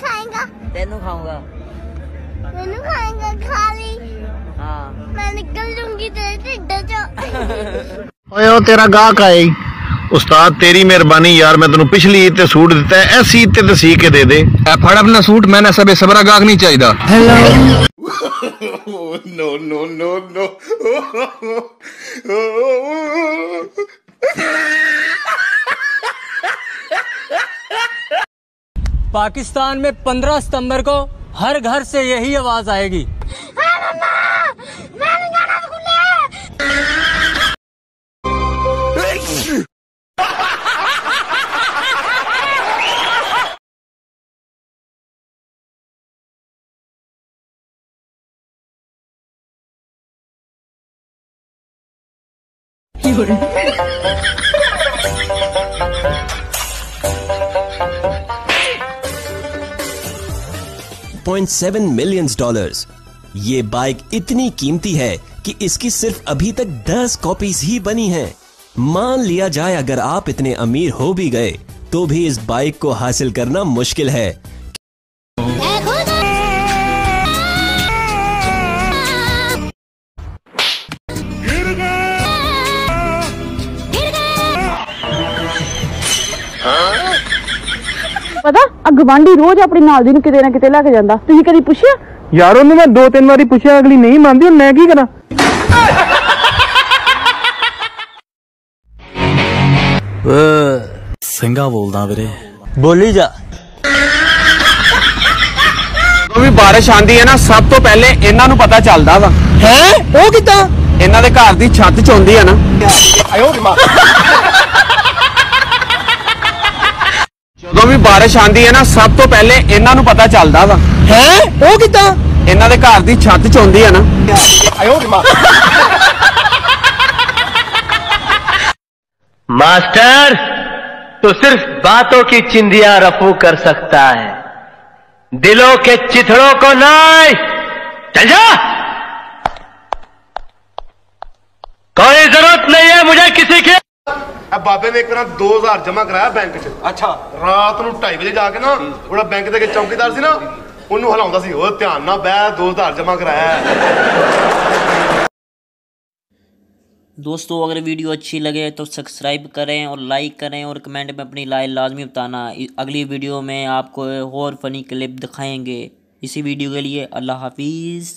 खाएगा? तेनू खाऊंगा। मैंने खाएगा खाली। हाँ मैं निकल लूंगी तेरे ढिड चो। ओए ओ तेरा गाहक आए उस्ताद तेरी मेहरबानी यार मैं तेनू पिछली ईद ते सूट दिता है ऐसी ईद ते सी के दे दे फड़ अपना सूट मैंने सबे सबरा गाहक नहीं चाहिए। Hello no no no no Pakistan में 15 सितंबर को हर घर से यही आवाज आएगी। $0.7 मिलियन। ये बाइक इतनी कीमती है कि इसकी सिर्फ अभी तक 10 कॉपीज ही बनी हैं। मान लिया जाए अगर आप इतने अमीर हो भी गए तो भी इस बाइक को हासिल करना मुश्किल है। पता गवांढी रोज अपनी नाल दी नूं किते ना किते लेके जांदा। तुसीं कदी पुछया? यार ओनू मैं 2-3 बारी पूछया अगली नहीं मानती मैं की करा। ਸਿੰਘਾ ਬੋਲਦਾ ਵੀਰੇ बोली जा। ਜਦੋਂ ਵੀ ਬਾਰਿਸ਼ ਆਂਦੀ ਹੈ ਨਾ ਸਭ ਤੋਂ ਪਹਿਲੇ ਇਹਨਾਂ ਨੂੰ ਪਤਾ ਚੱਲਦਾ ਵਾ। ਹੈ ਉਹ ਕਿਦਾਂ? ਇਹਨਾਂ ਦੇ ਘਰ ਦੀ ਛੱਤ ਚ ਹੁੰਦੀ ਹੈ ਨਾ। ਆਇਓ ਦੀ ਮਾਂ। ਜਦੋਂ ਵੀ ਬਾਰਿਸ਼ ਆਂਦੀ ਹੈ ਨਾ ਸਭ ਤੋਂ ਪਹਿਲੇ ਇਹਨਾਂ ਨੂੰ ਪਤਾ ਚੱਲਦਾ ਵਾ। ਹੈ ਉਹ ਕਿਦਾਂ? ਇਹਨਾਂ ਦੇ ਘਰ ਦੀ ਛੱਤ ਚ ਹੁੰਦੀ ਹੈ ਨਾ। ਆਇਓ ਦੀ ਮਾਂ। मास्टर तो सिर्फ बातों की चिंदियां रफू कर सकता है, दिलों के चिथड़ों को नहीं। चल जा, कोई जरूरत नहीं है मुझे किसी की। बाबे ने एक 2000 जमा कराया बैंक च। अच्छा रात ਨੂੰ 2:30 ਵਜੇ ਜਾ ਕੇ ਨਾ ਉਹਦਾ ਬੈਂਕ ਦੇ ਚੌਕੀਦਾਰ ਸੀ ਨਾ ਉਹਨੂੰ ਹਲਾਉਂਦਾ ਸੀ ਉਹ ਧਿਆਨ ਨਾਲ ਬਹਿ 2000 जमा कराया। दोस्तों अगर वीडियो अच्छी लगे तो सब्सक्राइब करें और लाइक करें और कमेंट में अपनी राय लाजमी बताना। अगली वीडियो में आपको और फ़नी क्लिप दिखाएंगे। इसी वीडियो के लिए अल्लाह हाफिज़।